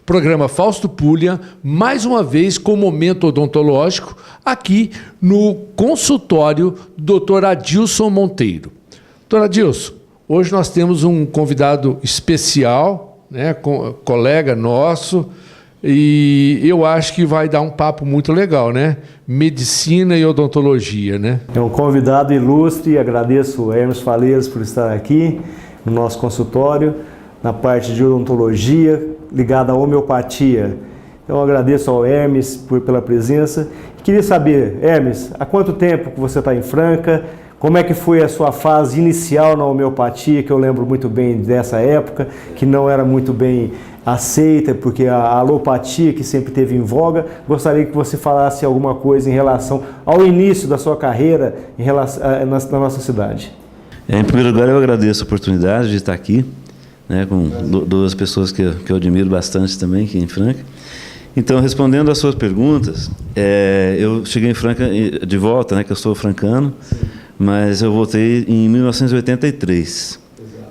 Programa Fausto Puglia, mais uma vez com o Momento Odontológico, aqui no consultório do Dr. Adilson Monteiro. Dr. Adilson, hoje nós temos um convidado especial, né, colega nosso, e eu acho que vai dar um papo muito legal, né? Medicina e odontologia, né? É um convidado ilustre e agradeço a Hermes Faleiros por estar aqui no nosso consultório, na parte de odontologia, ligada à homeopatia. Então, eu agradeço ao Hermes pela presença. Queria saber, Hermes, há quanto tempo que você está em Franca? Como é que foi a sua fase inicial na homeopatia, que eu lembro muito bem dessa época, que não era muito bem aceita, porque a alopatia que sempre teve em voga. Gostaria que você falasse alguma coisa em relação ao início da sua carreira na nossa cidade. Em primeiro lugar, eu agradeço a oportunidade de estar aqui, né, com duas pessoas que eu admiro bastante também, aqui em Franca. Então, respondendo às suas perguntas, eu cheguei em Franca de volta, né, que eu sou francano, mas eu voltei em 1983.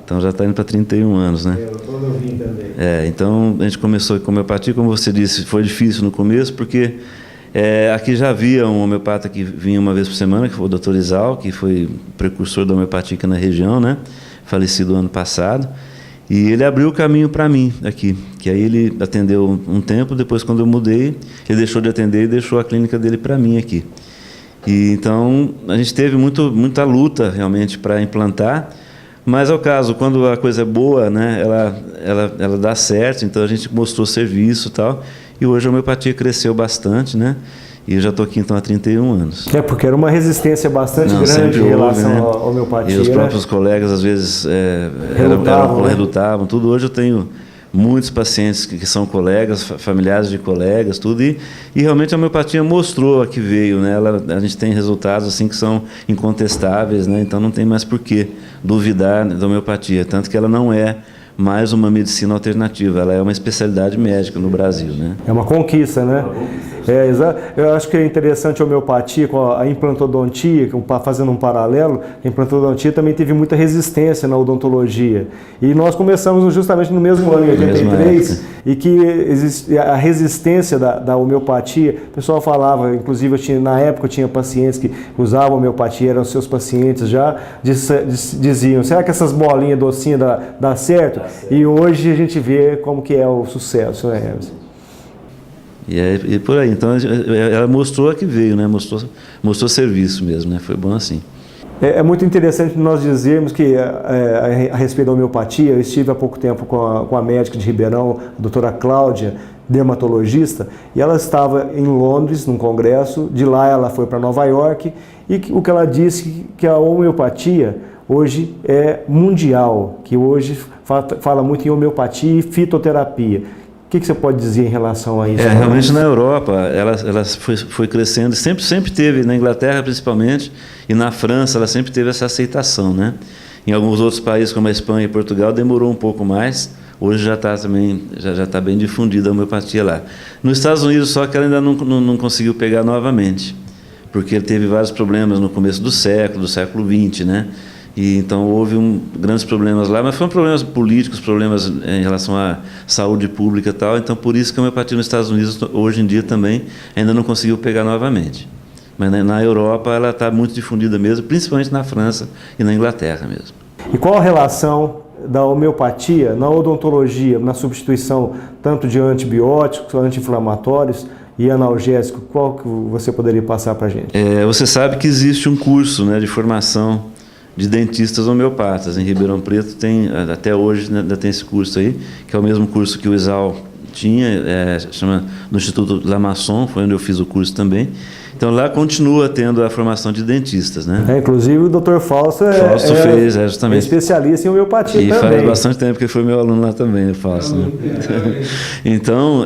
Então, já está indo para 31 anos, né? Eu estou novinho também. Então, a gente começou com homeopatia, como você disse, foi difícil no começo, porque aqui já havia um homeopata que vinha uma vez por semana, que foi o Dr. Isal, que foi precursor da homeopatia aqui na região, né? Falecido ano passado. E ele abriu o caminho para mim aqui, que aí ele atendeu um tempo, depois quando eu mudei, ele deixou de atender e deixou a clínica dele para mim aqui. E então a gente teve muita luta realmente para implantar, mas ao caso, quando a coisa é boa, né, ela dá certo, então a gente mostrou serviço e tal, e hoje a homeopatia cresceu bastante, né? E eu já estou aqui, então, há 31 anos. Porque era uma resistência bastante grande em relação à homeopatia. E os próprios colegas, às vezes, relutavam, tudo. Hoje eu tenho muitos pacientes que são colegas, familiares de colegas, tudo. E realmente a homeopatia mostrou a que veio, né? A gente tem resultados assim que são incontestáveis, né? Então não tem mais por que duvidar da homeopatia. Tanto que ela não é mais uma medicina alternativa, ela é uma especialidade médica no Brasil, né? É uma conquista, né? Eu acho que é interessante a homeopatia com a implantodontia, fazendo um paralelo, a implantodontia também teve muita resistência na odontologia. E nós começamos justamente no mesmo ano, em 83, e que a resistência da homeopatia, o pessoal falava, inclusive na época eu tinha pacientes que usavam homeopatia, eram seus pacientes já, diziam, será que essas bolinhas docinhas dá certo? E hoje a gente vê como que é o sucesso, né, Hermes? E por aí, então ela mostrou a que veio, né? Mostrou serviço mesmo, né? Foi bom assim. É muito interessante nós dizermos que a respeito da homeopatia, eu estive há pouco tempo com a médica de Ribeirão, a doutora Cláudia, dermatologista, e ela estava em Londres, num congresso, de lá ela foi para Nova York, e o que ela disse que a homeopatia hoje é mundial, que hoje fala muito em homeopatia e fitoterapia. O que você pode dizer em relação a isso? Realmente na Europa, ela foi crescendo, sempre teve, na Inglaterra principalmente, e na França ela sempre teve essa aceitação, né? Em alguns outros países, como a Espanha e Portugal, demorou um pouco mais, hoje já está também, já está bem difundida a homeopatia lá. Nos Estados Unidos, só que ela ainda não conseguiu pegar novamente, porque ele teve vários problemas no começo do século XX, né? E então houve grandes problemas lá, mas foram problemas políticos, problemas em relação à saúde pública e tal, então por isso que a homeopatia nos Estados Unidos hoje em dia também ainda não conseguiu pegar novamente. Mas na Europa ela está muito difundida mesmo, principalmente na França e na Inglaterra mesmo. E qual a relação da homeopatia na odontologia, na substituição tanto de antibióticos, anti-inflamatórios e analgésicos? Qual que você poderia passar para a gente? Você sabe que existe um curso, né, de formação de dentistas homeopatas. Em Ribeirão Preto tem, até hoje, né, ainda tem esse curso aí, que é o mesmo curso que o Isal tinha, chama no Instituto Lamasson, foi onde eu fiz o curso também. Então lá continua tendo a formação de dentistas, né? Inclusive o Dr. Fausto fez, justamente. É especialista em homeopatia e também. E faz bastante tempo que ele foi meu aluno lá também, o Fausto. Né? Então,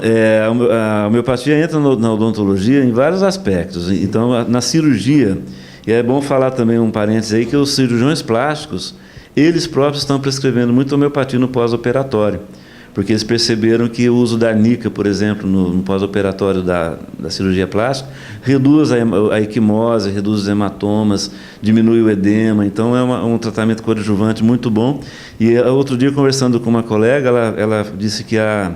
a homeopatia entra na odontologia em vários aspectos. Então, na cirurgia, e é bom falar também um parênteses aí, que os cirurgiões plásticos, eles próprios estão prescrevendo muito homeopatia no pós-operatório, porque eles perceberam que o uso da arnica, por exemplo, no pós-operatório da cirurgia plástica, reduz a equimose, reduz os hematomas, diminui o edema, então é um tratamento coadjuvante muito bom. E outro dia, conversando com uma colega, ela disse que a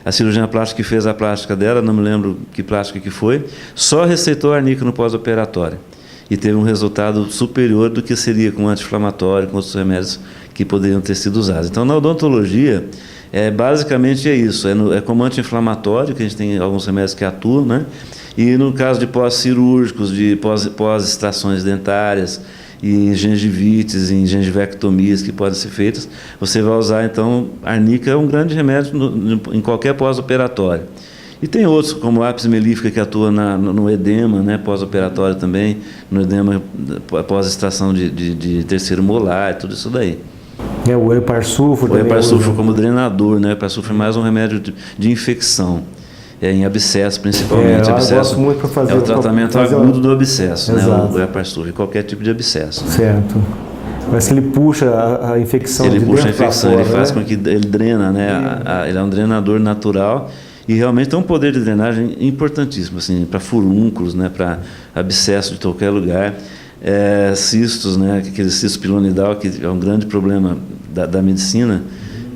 a cirurgiã plástica que fez a plástica dela, não me lembro que plástica que foi, só receitou arnica no pós-operatório. E teve um resultado superior do que seria com anti-inflamatório, com outros remédios que poderiam ter sido usados. Então, na odontologia, basicamente é isso. É como anti-inflamatório, que a gente tem alguns remédios que atuam, né? E no caso de pós-cirúrgicos, de pós-extrações dentárias, e gengivites, em gengivectomias que podem ser feitas, você vai usar, então, arnica é um grande remédio em qualquer pós-operatório. E tem outros, como a lápis melífica, que atua no edema, né, pós-operatório também, no edema pós-extração de terceiro molar, tudo isso daí. O eparsulfo também. O eparsulfo como drenador, né? O eparsulfo é mais um remédio de infecção. Em abscesso, principalmente. Eu gosto muito para fazer o tratamento agudo do abscesso, né? Exato. O eparsulfo, qualquer tipo de abscesso. Certo. Mas ele puxa a infecção de dentro para fora. Ele puxa a infecção, ele faz com que ele drena, né? Ele é um drenador natural e realmente tem um poder de drenagem importantíssimo, assim, para furúnculos, né? Para abscesso de qualquer lugar. Cistos, né? Aquele cisto pilonidal, que é um grande problema da medicina.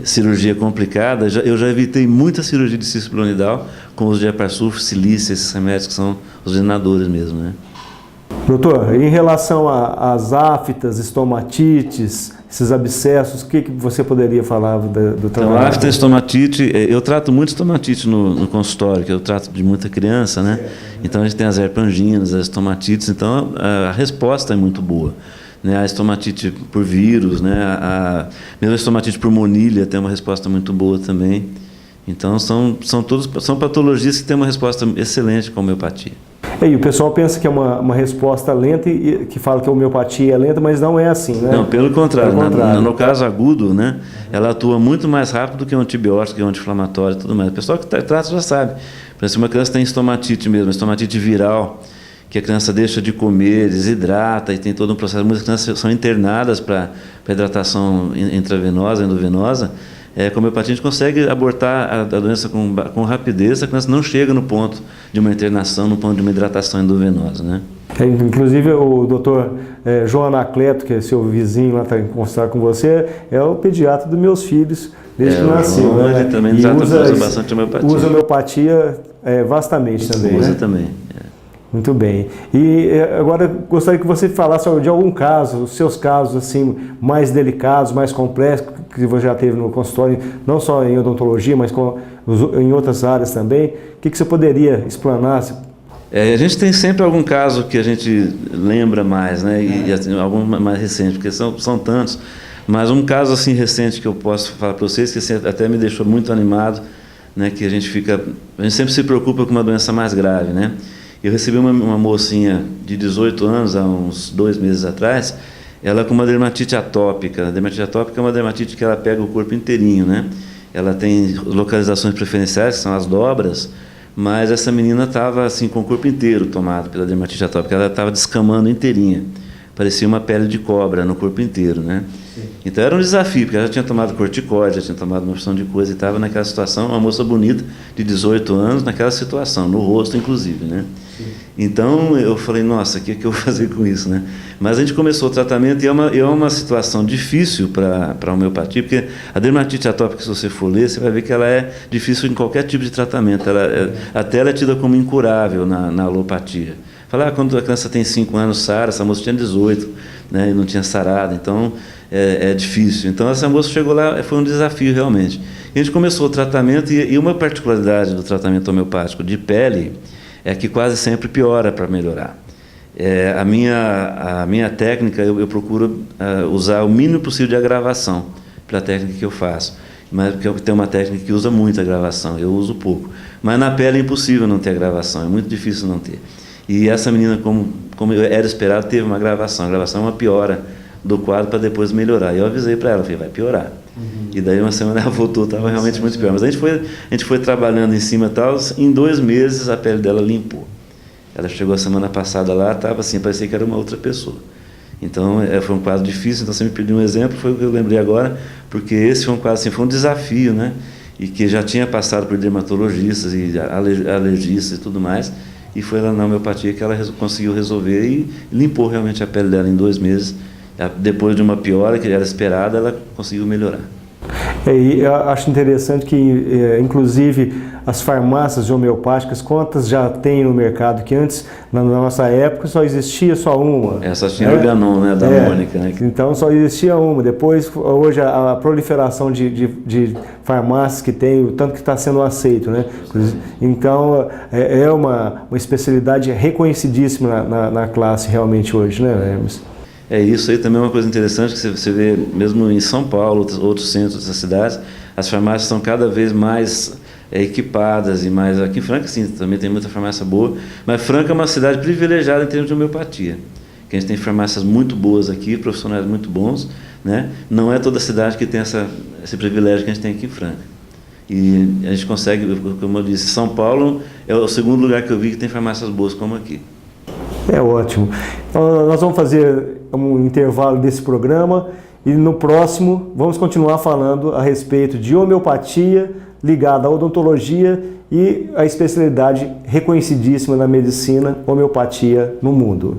Cirurgia complicada, eu já evitei muita cirurgia de cisto pilonidal com os de eparsulfo, silícia, esses remédios que são os drenadores mesmo, né? Doutor, em relação às aftas, estomatites, esses abscessos, o que você poderia falar do tratamento? Então, afta, estomatite, eu trato muito estomatite no consultório, que eu trato de muita criança, né? Então a gente tem as herpanginas, as estomatites, então a resposta é muito boa. Né, a estomatite por vírus, né, mesmo a estomatite por monilha tem uma resposta muito boa também. Então são patologias que têm uma resposta excelente com a homeopatia. E o pessoal pensa que é uma resposta lenta e que fala que a homeopatia é lenta, mas não é assim, né? Não, pelo contrário. No caso agudo, né, ela atua muito mais rápido do que um antibiótico, que um anti-inflamatório e tudo mais. O pessoal que trata já sabe. Por exemplo, uma criança tem estomatite mesmo, estomatite viral, que a criança deixa de comer, desidrata e tem todo um processo. Muitas crianças são internadas para hidratação intravenosa, endovenosa. Com a homeopatia a gente consegue abortar a doença com rapidez, a criança não chega no ponto de uma internação, no ponto de uma hidratação endovenosa, né? Inclusive o doutor João Anacleto, que é seu vizinho lá, está em consultar com você, é o pediatra dos meus filhos desde que nasceu. Né? Ele também usa bastante homeopatia. Usa homeopatia vastamente também, usa né? também. Muito bem. E agora gostaria que você falasse de algum caso, os seus casos assim mais delicados, mais complexos, que você já teve no consultório, não só em odontologia, mas em outras áreas também. O que você poderia explanar? A gente tem sempre algum caso que a gente lembra mais, né? E assim, algum mais recente, porque são tantos. Mas um caso assim recente que eu posso falar para vocês, que assim, até me deixou muito animado, né? Que a gente sempre se preocupa com uma doença mais grave, né? Eu recebi uma mocinha de 18 anos, há uns 2 meses atrás, ela com uma dermatite atópica. A dermatite atópica é uma dermatite que ela pega o corpo inteirinho, né? Ela tem localizações preferenciais, que são as dobras, mas essa menina estava assim, com o corpo inteiro tomado pela dermatite atópica. Ela estava descamando inteirinha. Parecia uma pele de cobra no corpo inteiro, né? Sim. Então era um desafio, porque ela já tinha tomado corticóide, já tinha tomado uma opção de coisa e estava naquela situação, uma moça bonita de 18 anos, naquela situação, no rosto inclusive, né? Sim. Então eu falei, nossa, o que eu vou fazer com isso, né? Mas a gente começou o tratamento e é uma situação difícil para a homeopatia, porque a dermatite atópica, se você for ler, você vai ver que ela é difícil em qualquer tipo de tratamento, até ela é tida como incurável na alopatia. Falar, quando a criança tem 5 anos, sara, essa moça tinha 18, né, e não tinha sarado, então é difícil. Então essa moça chegou lá, foi um desafio realmente. E a gente começou o tratamento, e uma particularidade do tratamento homeopático de pele é que quase sempre piora para melhorar. A minha técnica, eu procuro usar o mínimo possível de agravação para a técnica que eu faço. Mas porque eu tenho uma técnica que usa muito agravação, eu uso pouco. Mas na pele é impossível não ter agravação, é muito difícil não ter. E essa menina, como era esperado, teve uma agravação. A agravação é uma piora do quadro para depois melhorar. E eu avisei para ela, falei, vai piorar. E daí uma semana ela voltou, estava realmente muito pior. Mas a gente foi trabalhando em cima e tal, em 2 meses a pele dela limpou. Ela chegou a semana passada lá, estava assim, parecia que era uma outra pessoa. Então foi um quadro difícil, então você me pediu um exemplo, foi o que eu lembrei agora, porque esse foi um quadro assim, foi um desafio, né? E que já tinha passado por dermatologistas e alergistas e tudo mais. E foi lá na homeopatia que ela conseguiu resolver e limpou realmente a pele dela em 2 meses. Depois de uma piora que era esperada, ela conseguiu melhorar. E eu acho interessante que, inclusive, as farmácias homeopáticas, quantas já tem no mercado, que antes, na nossa época, só existia só uma. Essa tinha Organon, né, da Mônica. Né? Então só existia uma. Depois, hoje, a proliferação de farmácias que tem, o tanto que está sendo aceito, né? Então, é uma especialidade reconhecidíssima na classe realmente hoje, né, Hermes? Isso aí também é uma coisa interessante, que você vê mesmo em São Paulo, outros centros das cidades, as farmácias estão cada vez mais equipadas e mais... Aqui em Franca, sim, também tem muita farmácia boa, mas Franca é uma cidade privilegiada em termos de homeopatia, que a gente tem farmácias muito boas aqui, profissionais muito bons, né? Não é toda cidade que tem esse privilégio que a gente tem aqui em Franca. E a gente consegue, como eu disse, São Paulo é o segundo lugar que eu vi que tem farmácias boas como aqui. É ótimo. Então, nós vamos fazer um intervalo desse programa e no próximo vamos continuar falando a respeito de homeopatia ligada à odontologia e a especialidade reconhecidíssima na medicina, homeopatia no mundo.